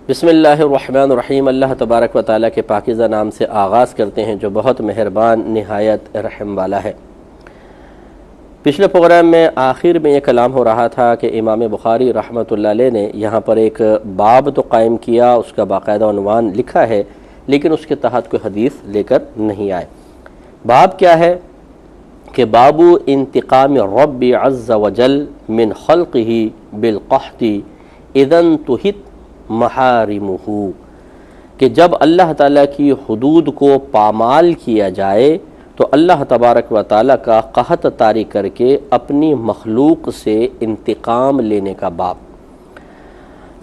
بسم اللہ الرحمن الرحیم۔ اللہ تبارک و تعالیٰ کے پاکیزہ نام سے آغاز کرتے ہیں جو بہت مہربان نہایت رحم والا ہے۔ پچھلے پروگرام میں آخر میں یہ کلام ہو رہا تھا کہ امام بخاری رحمۃ اللہ علیہ نے یہاں پر ایک باب تو قائم کیا، اس کا باقاعدہ عنوان لکھا ہے، لیکن اس کے تحت کوئی حدیث لے کر نہیں آئے۔ باب کیا ہے کہ باب انتقام رب عز وجل من خلقہ بالقحط اذا انتہت محارمہ، کہ جب اللہ تعالیٰ کی حدود کو پامال کیا جائے تو اللہ تبارک و تعالیٰ کا قحط طاری کر کے اپنی مخلوق سے انتقام لینے کا باب۔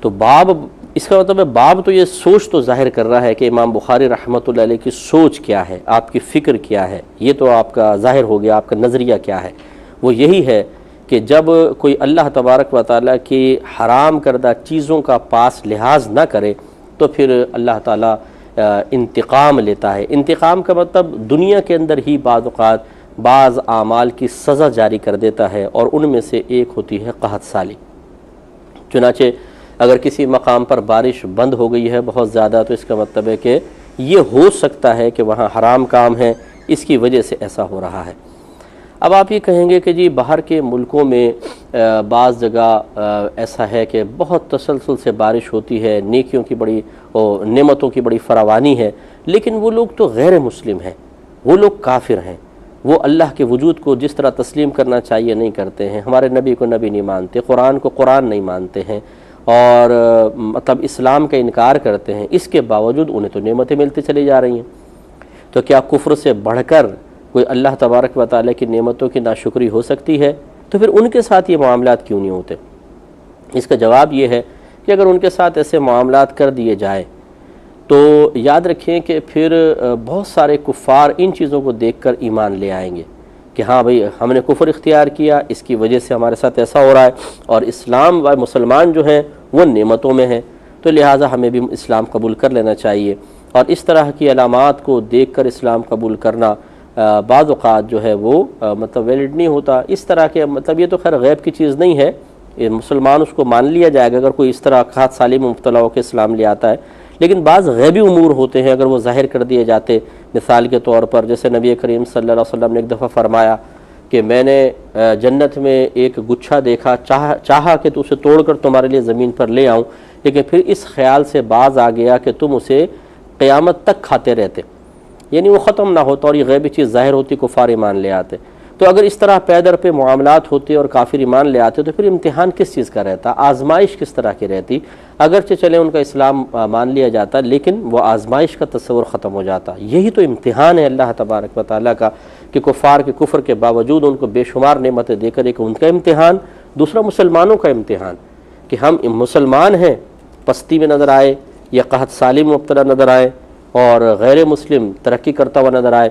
تو باب اس کا مطلب ہے باب تو یہ سوچ تو ظاہر کر رہا ہے کہ امام بخاری رحمۃ اللہ علیہ کی سوچ کیا ہے، آپ کی فکر کیا ہے، یہ تو آپ کا ظاہر ہو گیا، آپ کا نظریہ کیا ہے۔ وہ یہی ہے کہ جب کوئی اللہ تبارک و تعالیٰ کی حرام کردہ چیزوں کا پاس لحاظ نہ کرے تو پھر اللہ تعالیٰ انتقام لیتا ہے۔ انتقام کا مطلب دنیا کے اندر ہی بعض اوقات بعض اعمال کی سزا جاری کر دیتا ہے، اور ان میں سے ایک ہوتی ہے قحط سالی۔ چنانچہ اگر کسی مقام پر بارش بند ہو گئی ہے بہت زیادہ تو اس کا مطلب ہے کہ یہ ہو سکتا ہے کہ وہاں حرام کام ہے، اس کی وجہ سے ایسا ہو رہا ہے۔ اب آپ یہ کہیں گے کہ جی باہر کے ملکوں میں بعض جگہ ایسا ہے کہ بہت تسلسل سے بارش ہوتی ہے، نیکیوں کی بڑی نعمتوں کی بڑی فراوانی ہے، لیکن وہ لوگ تو غیر مسلم ہیں، وہ لوگ کافر ہیں، وہ اللہ کے وجود کو جس طرح تسلیم کرنا چاہیے نہیں کرتے ہیں، ہمارے نبی کو نبی نہیں مانتے، قرآن کو قرآن نہیں مانتے ہیں، اور مطلب اسلام کا انکار کرتے ہیں۔ اس کے باوجود انہیں تو نعمتیں ملتی چلی جا رہی ہیں، تو کیا کفر سے بڑھ کر کوئی اللہ تبارک و تعالیٰ کی نعمتوں کی ناشکری ہو سکتی ہے؟ تو پھر ان کے ساتھ یہ معاملات کیوں نہیں ہوتے؟ اس کا جواب یہ ہے کہ اگر ان کے ساتھ ایسے معاملات کر دیے جائیں تو یاد رکھیں کہ پھر بہت سارے کفار ان چیزوں کو دیکھ کر ایمان لے آئیں گے کہ ہاں بھئی ہم نے کفر اختیار کیا، اس کی وجہ سے ہمارے ساتھ ایسا ہو رہا ہے، اور اسلام و مسلمان جو ہیں وہ نعمتوں میں ہیں، تو لہٰذا ہمیں بھی اسلام قبول کر لینا چاہیے۔ اور اس طرح کی علامات کو دیکھ کر اسلام قبول کرنا بعض اوقات جو ہے وہ مطلب ویلڈ نہیں ہوتا۔ اس طرح کے مطلب یہ تو خیر غیب کی چیز نہیں ہے، مسلمان اس کو مان لیا جائے گا اگر کوئی اس طرح قحط سالی میں مبتلا ہو کے اسلام لے آتا ہے، لیکن بعض غیبی امور ہوتے ہیں اگر وہ ظاہر کر دیے جاتے، مثال کے طور پر جیسے نبی کریم صلی اللہ علیہ وسلم نے ایک دفعہ فرمایا کہ میں نے جنت میں ایک گچھا دیکھا، چاہا کہ تو اسے توڑ کر تمہارے لیے زمین پر لے آؤں، لیکن پھر اس خیال سے باز آ گیا کہ تم اسے قیامت تک کھاتے رہتے، یعنی وہ ختم نہ ہوتا اور یہ غیبی چیز ظاہر ہوتی، کفار ایمان لے آتے۔ تو اگر اس طرح پے در پہ معاملات ہوتے اور کافر ایمان لے آتے تو پھر امتحان کس چیز کا رہتا، آزمائش کس طرح کی رہتی؟ اگرچہ چلے ان کا اسلام مان لیا جاتا لیکن وہ آزمائش کا تصور ختم ہو جاتا۔ یہی تو امتحان ہے اللہ تبارک و تعالیٰ کا کہ کفار کے کفر کے باوجود ان کو بے شمار نعمتیں دے کر ایک ان کا امتحان، دوسرا مسلمانوں کا امتحان کہ ہم مسلمان ہیں پستی میں نظر آئے یا قحط سالی میں مبتلا نظر آئے، اور غیر مسلم ترقی کرتا ہوا نظر آئے،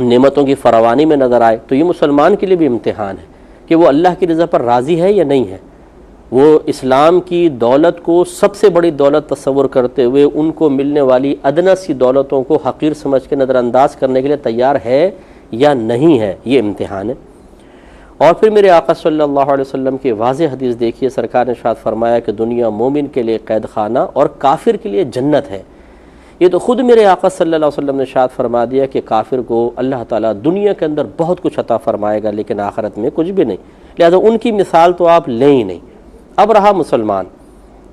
نعمتوں کی فراوانی میں نظر آئے، تو یہ مسلمان کے لیے بھی امتحان ہے کہ وہ اللہ کی رضا پر راضی ہے یا نہیں ہے۔ وہ اسلام کی دولت کو سب سے بڑی دولت تصور کرتے ہوئے ان کو ملنے والی ادنی سی دولتوں کو حقیر سمجھ کے نظر انداز کرنے کے لیے تیار ہے یا نہیں ہے، یہ امتحان ہے۔ اور پھر میرے آقا صلی اللہ علیہ وسلم کی واضح حدیث دیکھیے، سرکار نے ارشاد فرمایا کہ دنیا مومن کے لیے قید خانہ اور کافر کے لیے جنت ہے۔ یہ تو خود میرے آقا صلی اللہ علیہ وسلم نے ارشاد فرما دیا کہ کافر کو اللہ تعالیٰ دنیا کے اندر بہت کچھ عطا فرمائے گا لیکن آخرت میں کچھ بھی نہیں، لہذا ان کی مثال تو آپ لیں ہی نہیں۔ اب رہا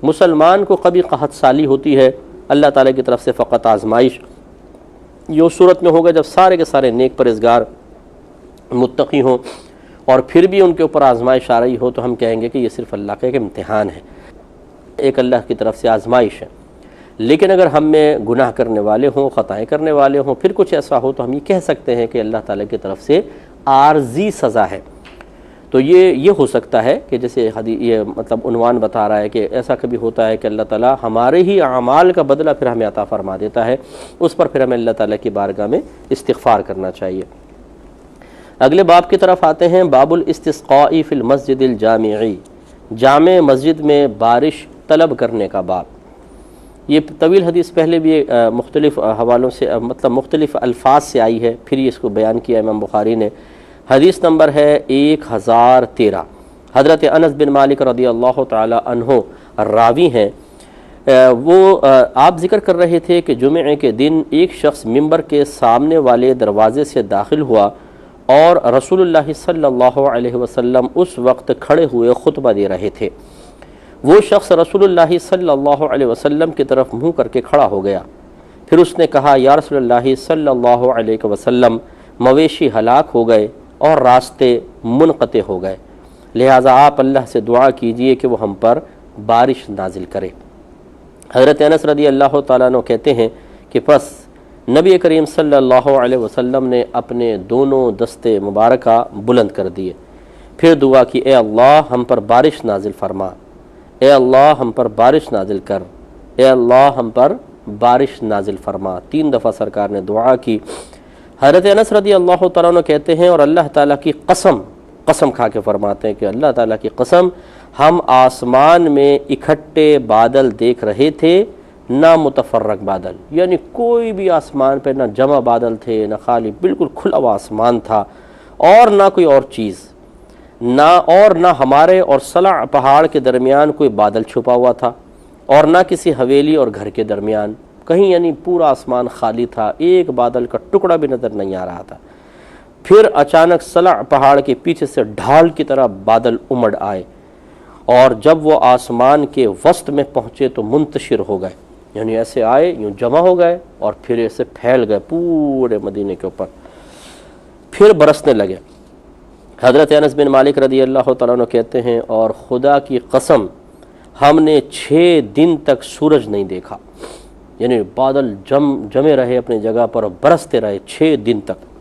مسلمان کو کبھی قحط سالی ہوتی ہے اللہ تعالیٰ کی طرف سے فقط آزمائش، یہ اس صورت میں ہوگا جب سارے کے سارے نیک پرہیزگار متقی ہوں اور پھر بھی ان کے اوپر آزمائش آ رہی ہو تو ہم کہیں گے کہ یہ صرف اللہ کا ایک امتحان ہے، ایک اللہ کی طرف سے آزمائش ہے۔ لیکن اگر ہم میں گناہ کرنے والے ہوں، خطائیں کرنے والے ہوں، پھر کچھ ایسا ہو تو ہم یہ کہہ سکتے ہیں کہ اللہ تعالیٰ کی طرف سے عارضی سزا ہے۔ تو یہ ہو سکتا ہے کہ جیسے یہ مطلب عنوان بتا رہا ہے کہ ایسا کبھی ہوتا ہے کہ اللہ تعالیٰ ہمارے ہی اعمال کا بدلہ پھر ہمیں عطا فرما دیتا ہے، اس پر پھر ہمیں اللہ تعالیٰ کی بارگاہ میں استغفار کرنا چاہیے۔ اگلے باب کی طرف آتے ہیں، باب الاستسقاء فی المسجد الجامعی، جامع مسجد میں بارش طلب کرنے کا باب۔ یہ طویل حدیث پہلے بھی مختلف حوالوں سے مطلب مختلف الفاظ سے آئی ہے، پھر اس کو بیان کیا امام بخاری نے۔ حدیث نمبر ہے 1013۔ حضرت انس بن مالک رضی اللہ تعالی عنہ راوی ہیں وہ آپ ذکر کر رہے تھے کہ جمعے کے دن ایک شخص ممبر کے سامنے والے دروازے سے داخل ہوا اور رسول اللہ صلی اللہ علیہ وسلم اس وقت کھڑے ہوئے خطبہ دے رہے تھے۔ وہ شخص رسول اللہ صلی اللہ علیہ وسلم کی طرف منہ کر کے کھڑا ہو گیا، پھر اس نے کہا یا رسول اللہ صلی اللہ علیہ وسلم، مویشی ہلاک ہو گئے اور راستے منقطع ہو گئے، لہٰذا آپ اللہ سے دعا کیجئے کہ وہ ہم پر بارش نازل کرے۔ حضرت انس رضی اللہ تعالیٰ عنہ کہتے ہیں کہ پس نبی کریم صلی اللہ علیہ وسلم نے اپنے دونوں دستے مبارکہ بلند کر دیے، پھر دعا کی اے اللہ ہم پر بارش نازل فرما، اے اللہ ہم پر بارش نازل کر، اے اللہ ہم پر بارش نازل فرما۔ 3 دفعہ سرکار نے دعا کی۔ حضرت انس رضی اللہ تعالیٰ عنہ کہتے ہیں اور اللہ تعالیٰ کی قسم کھا کے فرماتے ہیں کہ اللہ تعالیٰ کی قسم، ہم آسمان میں اکٹھے بادل دیکھ رہے تھے، نہ متفرق بادل، یعنی کوئی بھی آسمان پہ نہ جمع بادل تھے نہ خالی، بالکل کھلا ہوا آسمان تھا، اور نہ کوئی اور چیز، نہ ہمارے اور صلع پہاڑ کے درمیان کوئی بادل چھپا ہوا تھا، اور نہ کسی حویلی اور گھر کے درمیان کہیں، یعنی پورا آسمان خالی تھا، ایک بادل کا ٹکڑا بھی نظر نہیں آ رہا تھا۔ پھر اچانک صلع پہاڑ کے پیچھے سے ڈھال کی طرح بادل امڑ آئے، اور جب وہ آسمان کے وسط میں پہنچے تو منتشر ہو گئے، یعنی ایسے آئے یوں جمع ہو گئے اور پھر ایسے پھیل گئے پورے مدینے کے اوپر، پھر برسنے لگے۔ حضرت انس بن مالک رضی اللہ تعالیٰ عنہ کہتے ہیں اور خدا کی قسم ہم نے 6 دن تک سورج نہیں دیکھا، یعنی بادل جمے رہے اپنی جگہ پر اور برستے رہے 6 دن تک۔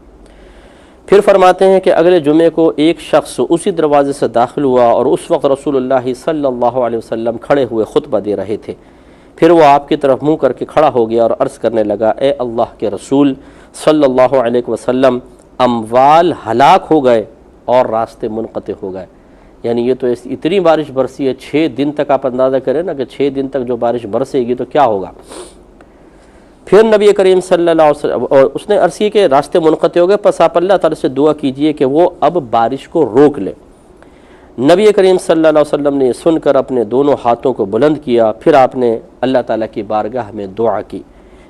پھر فرماتے ہیں کہ اگلے جمعے کو ایک شخص اسی دروازے سے داخل ہوا اور اس وقت رسول اللہ صلی اللہ علیہ وسلم کھڑے ہوئے خطبہ دے رہے تھے، پھر وہ آپ کی طرف منہ کر کے کھڑا ہو گیا اور عرض کرنے لگا اے اللہ کے رسول صلی اللہ علیہ وسلم، اموال ہلاک ہو گئے اور راستے منقطع ہو گئے، یعنی یہ تو اتنی بارش برسی ہے، 6 دن تک آپ اندازہ کریں نا کہ 6 دن تک جو بارش برسے گی تو کیا ہوگا۔ پھر نبی کریم صلی اللہ علیہ وسلم اور اس نے عرض کی کہ راستے منقطع ہو گئے، پس آپ اللہ تعالیٰ سے دعا کیجئے کہ وہ اب بارش کو روک لے۔ نبی کریم صلی اللہ علیہ وسلم نے یہ سن کر اپنے دونوں ہاتھوں کو بلند کیا، پھر آپ نے اللہ تعالیٰ کی بارگاہ میں دعا کی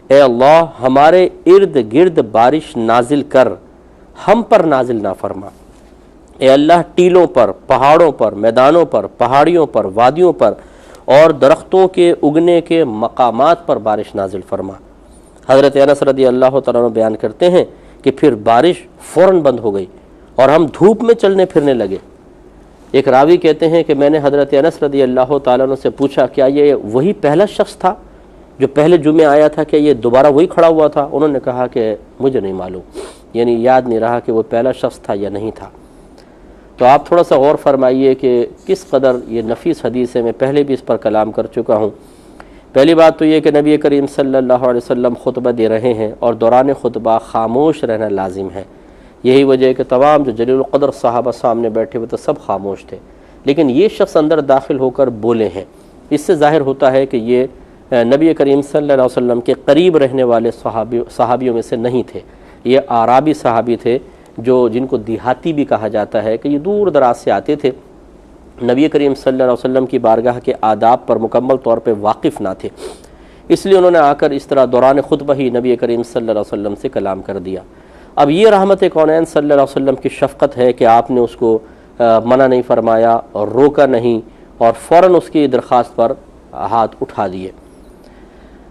اے اللہ ہمارے ارد گرد بارش نازل کر، ہم پر نازل نہ فرما، اے اللہ ٹیلوں پر، پہاڑوں پر، میدانوں پر، پہاڑیوں پر، وادیوں پر اور درختوں کے اگنے کے مقامات پر بارش نازل فرما۔ حضرت انس رضی اللہ تعالیٰ عنہ بیان کرتے ہیں کہ پھر بارش فوراً بند ہو گئی اور ہم دھوپ میں چلنے پھرنے لگے۔ ایک راوی کہتے ہیں کہ میں نے حضرت انس رضی اللہ تعالیٰ عنہ سے پوچھا کیا یہ وہی پہلا شخص تھا جو پہلے جمعے آیا تھا، کہ یہ دوبارہ وہی کھڑا ہوا تھا؟ انہوں نے کہا کہ مجھے نہیں معلوم، یعنی یاد نہیں رہا کہ وہ پہلا شخص تھا یا نہیں تھا۔ تو آپ تھوڑا سا غور فرمائیے کہ کس قدر یہ نفیس حدیث ہے، میں پہلے بھی اس پر کلام کر چکا ہوں۔ پہلی بات تو یہ کہ نبی کریم صلی اللہ علیہ وسلم خطبہ دے رہے ہیں اور دوران خطبہ خاموش رہنا لازم ہے، یہی وجہ ہے کہ تمام جو جلیل القدر صحابہ سامنے بیٹھے ہوئے تو سب خاموش تھے، لیکن یہ شخص اندر داخل ہو کر بولے ہیں، اس سے ظاہر ہوتا ہے کہ یہ نبی کریم صلی اللہ علیہ وسلم کے قریب رہنے والے صحابیوں میں سے نہیں تھے، یہ اعرابی صحابی تھے جن کو دیہاتی بھی کہا جاتا ہے، کہ یہ دور دراز سے آتے تھے، نبی کریم صلی اللہ علیہ وسلم کی بارگاہ کے آداب پر مکمل طور پہ واقف نہ تھے، اس لیے انہوں نے آ کر اس طرح دوران خطبہ ہی نبی کریم صلی اللہ علیہ وسلم سے کلام کر دیا۔ اب یہ رحمت کونین صلی اللہ علیہ وسلم کی شفقت ہے کہ آپ نے اس کو منع نہیں فرمایا اور روکا نہیں، اور فوراً اس کی درخواست پر ہاتھ اٹھا دیے۔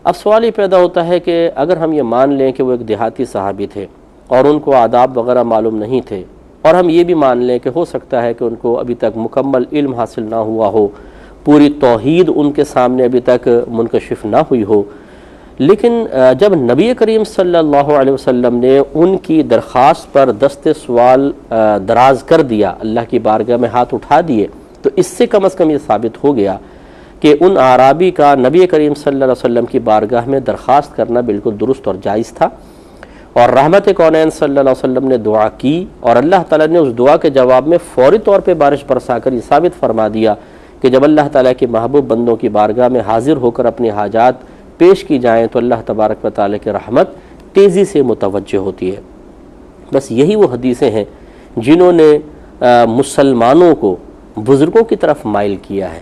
اب سوال یہ پیدا ہوتا ہے کہ اگر ہم یہ مان لیں کہ وہ ایک دیہاتی صحابی تھے اور ان کو آداب وغیرہ معلوم نہیں تھے، اور ہم یہ بھی مان لیں کہ ہو سکتا ہے کہ ان کو ابھی تک مکمل علم حاصل نہ ہوا ہو، پوری توحید ان کے سامنے ابھی تک منکشف نہ ہوئی ہو، لیکن جب نبی کریم صلی اللہ علیہ وسلم نے ان کی درخواست پر دست سوال دراز کر دیا، اللہ کی بارگاہ میں ہاتھ اٹھا دیے، تو اس سے کم از کم یہ ثابت ہو گیا کہ ان اعرابی کا نبی کریم صلی اللہ علیہ وسلم کی بارگاہ میں درخواست کرنا بالکل درست اور جائز تھا، اور رحمت کونین صلی اللہ علیہ وسلم نے دعا کی اور اللہ تعالیٰ نے اس دعا کے جواب میں فوری طور پہ بارش برسا کر یہ ثابت فرما دیا کہ جب اللہ تعالیٰ کے محبوب بندوں کی بارگاہ میں حاضر ہو کر اپنی حاجات پیش کی جائیں تو اللہ تبارک و تعالیٰ کی رحمت تیزی سے متوجہ ہوتی ہے۔ بس یہی وہ حدیثیں ہیں جنہوں نے مسلمانوں کو بزرگوں کی طرف مائل کیا ہے،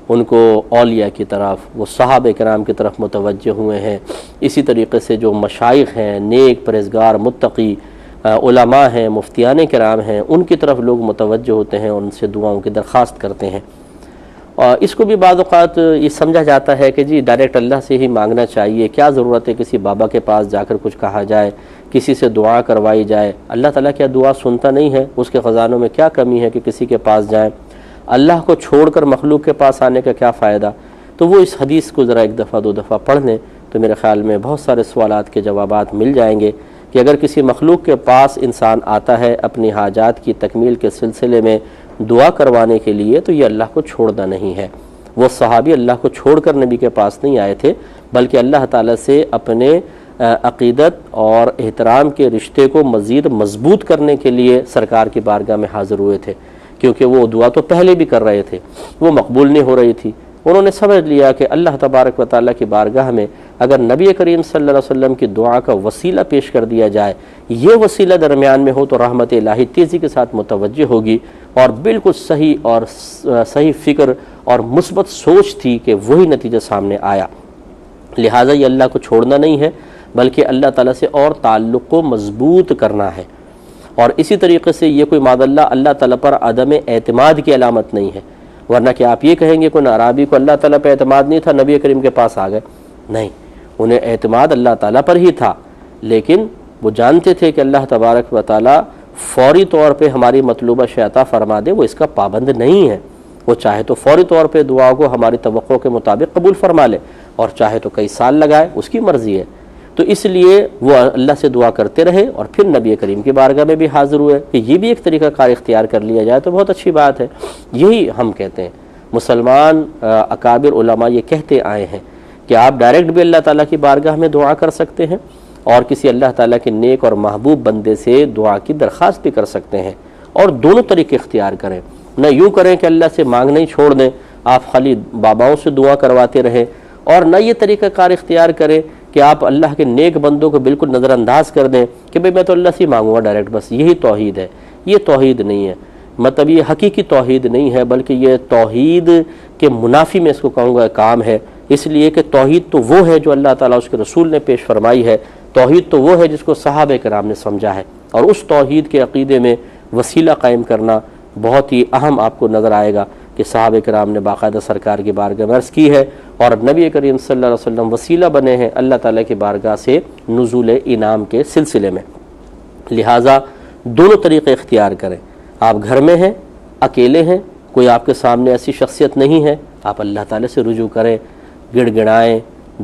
ان کو اولیاء کی طرف، وہ صحابہ کرام کی طرف متوجہ ہوئے ہیں۔ اسی طریقے سے جو مشائخ ہیں، نیک پرہیزگار متقی علماء ہیں، مفتیان کرام ہیں، ان کی طرف لوگ متوجہ ہوتے ہیں اور ان سے دعاؤں کی درخواست کرتے ہیں۔ اور اس کو بھی بعض اوقات یہ سمجھا جاتا ہے کہ جی ڈائریکٹ اللہ سے ہی مانگنا چاہیے، کیا ضرورت ہے کسی بابا کے پاس جا کر کچھ کہا جائے، کسی سے دعا کروائی جائے؟ اللہ تعالیٰ کیا دعا سنتا نہیں ہے؟ اس کے خزانوں میں کیا کمی ہے کہ کسی کے پاس جائیں؟ اللہ کو چھوڑ کر مخلوق کے پاس آنے کا کیا فائدہ؟ تو وہ اس حدیث کو ذرا ایک دفعہ 2 دفعہ پڑھ لیں تو میرے خیال میں بہت سارے سوالات کے جوابات مل جائیں گے کہ اگر کسی مخلوق کے پاس انسان آتا ہے اپنی حاجات کی تکمیل کے سلسلے میں دعا کروانے کے لیے تو یہ اللہ کو چھوڑنا نہیں ہے۔ وہ صحابی اللہ کو چھوڑ کر نبی کے پاس نہیں آئے تھے، بلکہ اللہ تعالیٰ سے اپنے عقیدت اور احترام کے رشتے کو مزید مضبوط کرنے کے لیے سرکار کی بارگاہ میں حاضر ہوئے تھے، کیونکہ وہ دعا تو پہلے بھی کر رہے تھے، وہ مقبول نہیں ہو رہی تھی۔ انہوں نے سمجھ لیا کہ اللہ تبارک و تعالیٰ کی بارگاہ میں اگر نبی کریم صلی اللہ علیہ وسلم کی دعا کا وسیلہ پیش کر دیا جائے، یہ وسیلہ درمیان میں ہو تو رحمت الہی تیزی کے ساتھ متوجہ ہوگی، اور بالکل صحیح فکر اور مثبت سوچ تھی کہ وہی نتیجہ سامنے آیا۔ لہٰذا یہ اللہ کو چھوڑنا نہیں ہے بلکہ اللہ تعالیٰ سے اور تعلق کو مضبوط کرنا ہے۔ اور اسی طریقے سے یہ کوئی معاذ اللہ تعالیٰ پر عدم اعتماد کی علامت نہیں ہے، ورنہ کہ آپ یہ کہیں گے کوئی عرابی کو اللہ تعالیٰ پہ اعتماد نہیں تھا، نبی کریم کے پاس آ گئے، نہیں، انہیں اعتماد اللہ تعالیٰ پر ہی تھا، لیکن وہ جانتے تھے کہ اللہ تبارک و تعالیٰ فوری طور پہ ہماری مطلوبہ شے عطا فرما دے، وہ اس کا پابند نہیں ہے۔ وہ چاہے تو فوری طور پہ دعا کو ہماری توقع کے مطابق قبول فرما لے، اور چاہے تو کئی سال لگائے، اس کی مرضی ہے۔ تو اس لیے وہ اللہ سے دعا کرتے رہے اور پھر نبی کریم کی بارگاہ میں بھی حاضر ہوئے کہ یہ بھی ایک طریقہ کار اختیار کر لیا جائے تو بہت اچھی بات ہے۔ یہی ہم کہتے ہیں، مسلمان اکابر علماء یہ کہتے آئے ہیں کہ آپ ڈائریکٹ بھی اللہ تعالیٰ کی بارگاہ میں دعا کر سکتے ہیں اور کسی اللہ تعالیٰ کے نیک اور محبوب بندے سے دعا کی درخواست بھی کر سکتے ہیں، اور دونوں طریقے اختیار کریں۔ نہ یوں کریں کہ اللہ سے مانگنا ہی چھوڑ دیں، آپ خالی باباؤں سے دعا کرواتے رہیں، اور نہ یہ طریقہ کار اختیار کریں کہ آپ اللہ کے نیک بندوں کو بالکل نظر انداز کر دیں کہ بھئی میں تو اللہ سے مانگوں گا ڈائریکٹ، بس یہی توحید ہے۔ یہ توحید نہیں ہے، مطلب یہ حقیقی توحید نہیں ہے، بلکہ یہ توحید کے منافی میں اس کو کہوں گا کام ہے، اس لیے کہ توحید تو وہ ہے جو اللہ تعالیٰ اس کے رسول نے پیش فرمائی ہے، توحید تو وہ ہے جس کو صحابہ کرام نے سمجھا ہے، اور اس توحید کے عقیدے میں وسیلہ قائم کرنا بہت ہی اہم آپ کو نظر آئے گا کہ صحابہ کرام نے باقاعدہ سرکار کی بارگاہ میں عرض کی ہے، اور نبی کریم صلی اللہ علیہ وسلم وسیلہ بنے ہیں اللہ تعالیٰ کی بارگاہ سے نزول انعام کے سلسلے میں۔ لہٰذا دونوں طریقے اختیار کریں۔ آپ گھر میں ہیں، اکیلے ہیں، کوئی آپ کے سامنے ایسی شخصیت نہیں ہے، آپ اللہ تعالیٰ سے رجوع کریں، گڑ گڑائیں،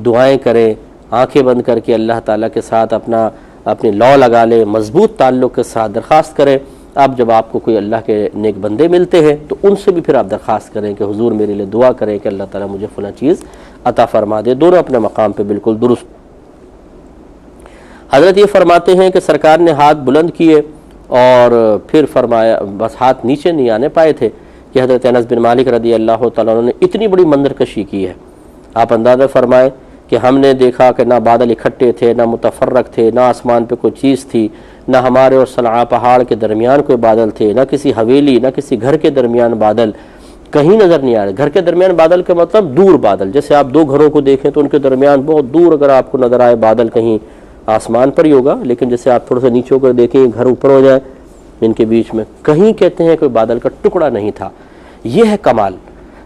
دعائیں کریں، آنکھیں بند کر کے اللہ تعالیٰ کے ساتھ اپنی لو لگا لیں، مضبوط تعلق کے ساتھ درخواست کریں۔ اب جب آپ کو کوئی اللہ کے نیک بندے ملتے ہیں تو ان سے بھی پھر آپ درخواست کریں کہ حضور میرے لیے دعا کریں کہ اللہ تعالیٰ مجھے فلاں چیز عطا فرما دے، دونوں اپنے مقام پہ بالکل درست۔ حضرت یہ فرماتے ہیں کہ سرکار نے ہاتھ بلند کیے اور پھر فرمایا، بس ہاتھ نیچے نہیں آنے پائے تھے کہ حضرت انس بن مالک رضی اللہ تعالیٰ عنہ نے اتنی بڑی منظر کشی کی ہے۔ آپ اندازہ فرمائیں کہ ہم نے دیکھا کہ نہ بادل اکٹھے تھے، نہ متفرق تھے، نہ آسمان پہ کوئی چیز تھی، نہ ہمارے اور صنعاء پہاڑ کے درمیان کوئی بادل تھے، نہ کسی حویلی، نہ کسی گھر کے درمیان بادل، کہیں نظر نہیں آ رہے۔ گھر کے درمیان بادل کا مطلب دور بادل، جیسے آپ 2 گھروں کو دیکھیں تو ان کے درمیان بہت دور اگر آپ کو نظر آئے بادل، کہیں آسمان پر ہی ہوگا، لیکن جیسے آپ تھوڑا سا نیچے ہو کر دیکھیں گھر اوپر ہو جائے ان کے بیچ میں، کہیں کہتے ہیں کوئی بادل کا ٹکڑا نہیں تھا۔ یہ ہے کمال۔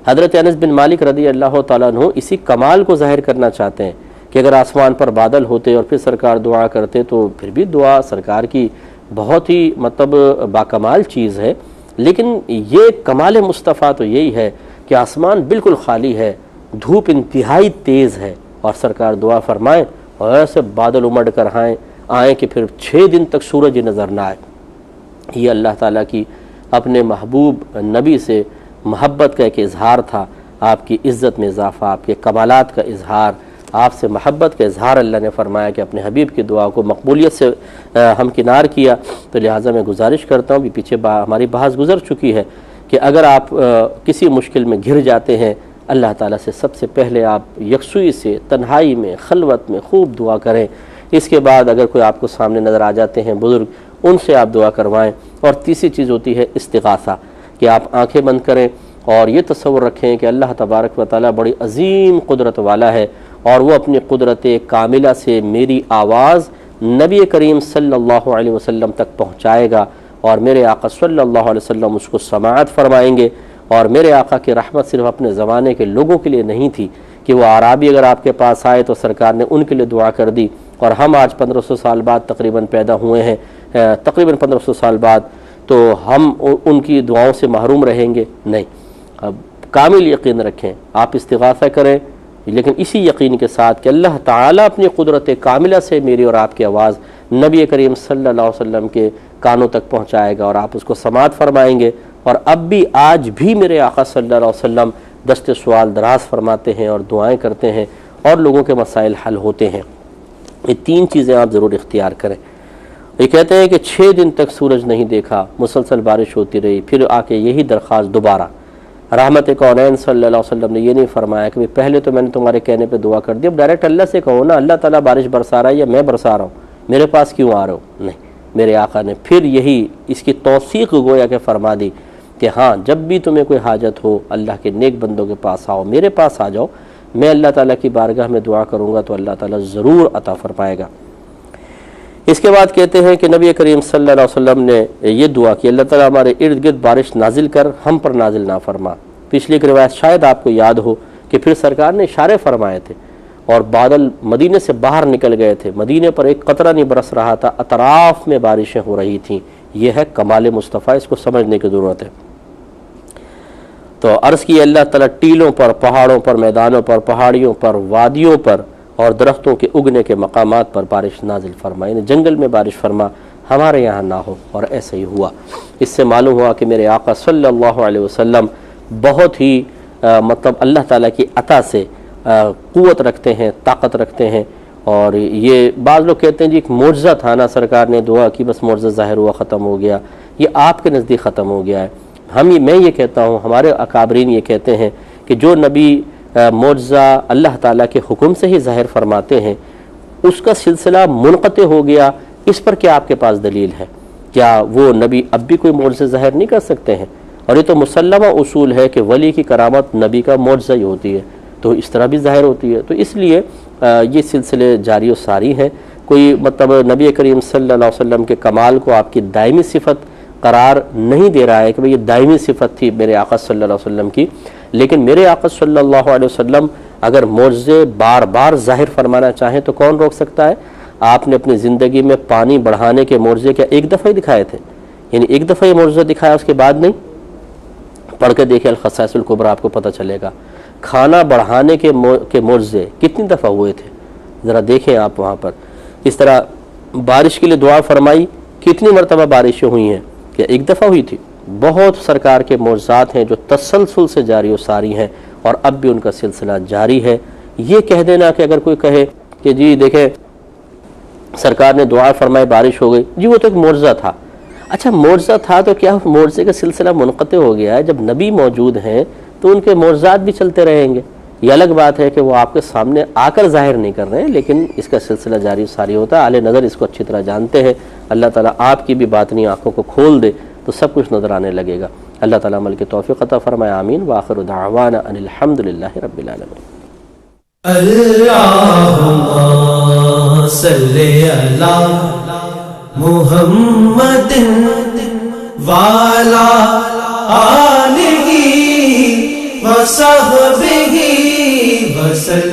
حضرت انس بن مالک رضی اللہ تعالیٰ عنہ اسی کمال کو ظاہر کرنا چاہتے ہیں کہ اگر آسمان پر بادل ہوتے اور پھر سرکار دعا کرتے تو پھر بھی دعا سرکار کی بہت ہی مطلب باکمال چیز ہے، لیکن یہ کمال مصطفیٰ تو یہی ہے کہ آسمان بالکل خالی ہے، دھوپ انتہائی تیز ہے، اور سرکار دعا فرمائیں اور ایسے بادل امڑ کر آئیں کہ پھر 6 دن تک سورج نظر نہ آئے۔ یہ اللہ تعالیٰ کی اپنے محبوب نبی سے محبت کا ایک اظہار تھا، آپ کی عزت میں اضافہ، آپ کے کمالات کا اظہار، آپ سے محبت کا اظہار اللہ نے فرمایا کہ اپنے حبیب کی دعا کو مقبولیت سے ہمکنار کیا۔ تو لہٰذا میں گزارش کرتا ہوں، بھی پیچھے ہماری بحث گزر چکی ہے کہ اگر آپ کسی مشکل میں گھر جاتے ہیں، اللہ تعالیٰ سے سب سے پہلے آپ یکسوئی سے تنہائی میں خلوت میں خوب دعا کریں۔ اس کے بعد اگر کوئی آپ کو سامنے نظر آ جاتے ہیں بزرگ، ان سے آپ دعا کروائیں۔ اور تیسری چیز ہوتی ہے استغاثہ، کہ آپ آنکھیں بند کریں اور یہ تصور رکھیں کہ اللہ تبارک و تعالیٰ بڑی عظیم قدرت والا ہے، اور وہ اپنی قدرت کاملہ سے میری آواز نبی کریم صلی اللہ علیہ وسلم تک پہنچائے گا، اور میرے آقا صلی اللہ علیہ وسلم اس کو سماعت فرمائیں گے۔ اور میرے آقا کی رحمت صرف اپنے زمانے کے لوگوں کے لیے نہیں تھی کہ وہ اعرابی اگر آپ کے پاس آئے تو سرکار نے ان کے لیے دعا کر دی، اور ہم آج 1500 سال بعد تقریباً پیدا ہوئے ہیں، تقریباً 1500 سال بعد، تو ہم ان کی دعاؤں سے محروم رہیں گے؟ نہیں، اب کامل یقین رکھیں، آپ استغاثہ کریں، لیکن اسی یقین کے ساتھ کہ اللہ تعالیٰ اپنی قدرت کاملہ سے میری اور آپ کی آواز نبی کریم صلی اللہ علیہ وسلم کے کانوں تک پہنچائے گا، اور آپ اس کو سماعت فرمائیں گے۔ اور اب بھی آج بھی میرے آقا صلی اللہ علیہ وسلم دست سوال دراز فرماتے ہیں اور دعائیں کرتے ہیں، اور لوگوں کے مسائل حل ہوتے ہیں۔ یہ تین چیزیں آپ ضرور اختیار کریں۔ یہ کہتے ہیں کہ 6 دن تک سورج نہیں دیکھا، مسلسل بارش ہوتی رہی، پھر آ کے یہی درخواست دوبارہ۔ رحمت کونین صلی اللہ علیہ وسلم نے یہ نہیں فرمایا کہ پہلے تو میں نے تمہارے کہنے پہ دعا کر دی، اب ڈائریکٹ اللہ سے کہو نا، اللہ تعالیٰ بارش برسا رہا ہے یا میں برسا رہا ہوں، میرے پاس کیوں آ رہے ہو؟ نہیں، میرے آقا نے پھر یہی اس کی توثیق گویا کہ فرما دی کہ ہاں، جب بھی تمہیں کوئی حاجت ہو اللہ کے نیک بندوں کے پاس آؤ، میرے پاس آ جاؤ، میں اللہ تعالیٰ کی بارگاہ میں دعا کروں گا تو اللہ تعالیٰ ضرور عطا فرمائے گا۔ اس کے بعد کہتے ہیں کہ نبی کریم صلی اللہ علیہ وسلم نے یہ دعا کہ اللہ تعالیٰ ہمارے ارد گرد بارش نازل کر، ہم پر نازل نہ فرما۔ پچھلی ایک روایت شاید آپ کو یاد ہو کہ پھر سرکار نے اشارے فرمائے تھے، اور بادل مدینے سے باہر نکل گئے تھے، مدینے پر ایک قطرہ نہیں برس رہا تھا، اطراف میں بارشیں ہو رہی تھیں۔ یہ ہے کمال مصطفیٰ، اس کو سمجھنے کی ضرورت ہے۔ تو عرض کی اللہ تعالیٰ ٹیلوں پر، پہاڑوں پر، میدانوں پر، پہاڑیوں پر، وادیوں پر اور درختوں کے اگنے کے مقامات پر بارش نازل فرما، یعنی جنگل میں بارش فرما، ہمارے یہاں نہ ہو، اور ایسا ہی ہوا۔ اس سے معلوم ہوا کہ میرے آقا صلی اللہ علیہ وسلم بہت ہی مطلب اللہ تعالیٰ کی عطا سے قوت رکھتے ہیں، طاقت رکھتے ہیں۔ اور یہ بعض لوگ کہتے ہیں جی ایک معجزہ تھا نا، سرکار نے دعا کی بس معجزہ ظاہر ہوا، ختم ہو گیا۔ یہ آپ کے نزدیک ختم ہو گیا ہے۔ میں یہ کہتا ہوں، ہمارے اکابرین یہ کہتے ہیں کہ جو نبی معجزہ اللہ تعالیٰ کے حکم سے ہی ظاہر فرماتے ہیں، اس کا سلسلہ منقطع ہو گیا، اس پر کیا آپ کے پاس دلیل ہے؟ کیا وہ نبی اب بھی کوئی معجزہ ظاہر نہیں کر سکتے ہیں؟ اور یہ تو مسلمہ اصول ہے کہ ولی کی کرامت نبی کا معجزہ ہی ہوتی ہے، تو اس طرح بھی ظاہر ہوتی ہے۔ تو اس لیے یہ سلسلے جاری و ساری ہیں۔ کوئی مطلب نبی کریم صلی اللہ علیہ وسلم کے کمال کو آپ کی دائمی صفت قرار نہیں دے رہا ہے کہ یہ دائمی صفت تھی میرے آقا صلی اللہ علیہ وسلم کی، لیکن میرے آقا صلی اللہ علیہ وسلم اگر معجزے بار بار ظاہر فرمانا چاہیں تو کون روک سکتا ہے؟ آپ نے اپنی زندگی میں پانی بڑھانے کے معجزے کیا ایک دفعہ ہی دکھائے تھے؟ یعنی ایک دفعہ یہ معجزہ دکھایا، اس کے بعد نہیں؟ پڑھ کے دیکھیں الخصائص الکبریٰ، آپ کو پتہ چلے گا۔ کھانا بڑھانے کے معجزے کتنی دفعہ ہوئے تھے؟ ذرا دیکھیں آپ وہاں پر۔ اس طرح بارش کے لیے دعا فرمائی، کتنی مرتبہ بارشیں ہوئی ہیں؟ کیا ایک دفعہ ہوئی تھی؟ بہت سرکار کے معجزات ہیں جو تسلسل سے جاری و ساری ہیں، اور اب بھی ان کا سلسلہ جاری ہے۔ یہ کہہ دینا کہ اگر کوئی کہے کہ جی دیکھیں سرکار نے دعا فرمائی بارش ہو گئی، جی وہ تو ایک معجزہ تھا۔ اچھا معجزہ تھا تو کیا معجزے کا سلسلہ منقطع ہو گیا ہے؟ جب نبی موجود ہیں تو ان کے معجزات بھی چلتے رہیں گے۔ یہ الگ بات ہے کہ وہ آپ کے سامنے آ کر ظاہر نہیں کر رہے ہیں، لیکن اس کا سلسلہ جاری ساری ہوتا ہے۔ اہل نظر اس کو اچھی طرح جانتے ہیں۔ اللہ تعالیٰ آپ کی بھی باطنی آنکھوں کو کھول دے تو سب کچھ نظر آنے لگے گا۔ اللہ تعالیٰ عمل کی توفیق عطا فرمائے، آمین۔ وآخر دعوانا ان الحمد للہ رب العالمین۔ اللہم صلی علی محمد وعلی آلہ وصحبہ وسلم۔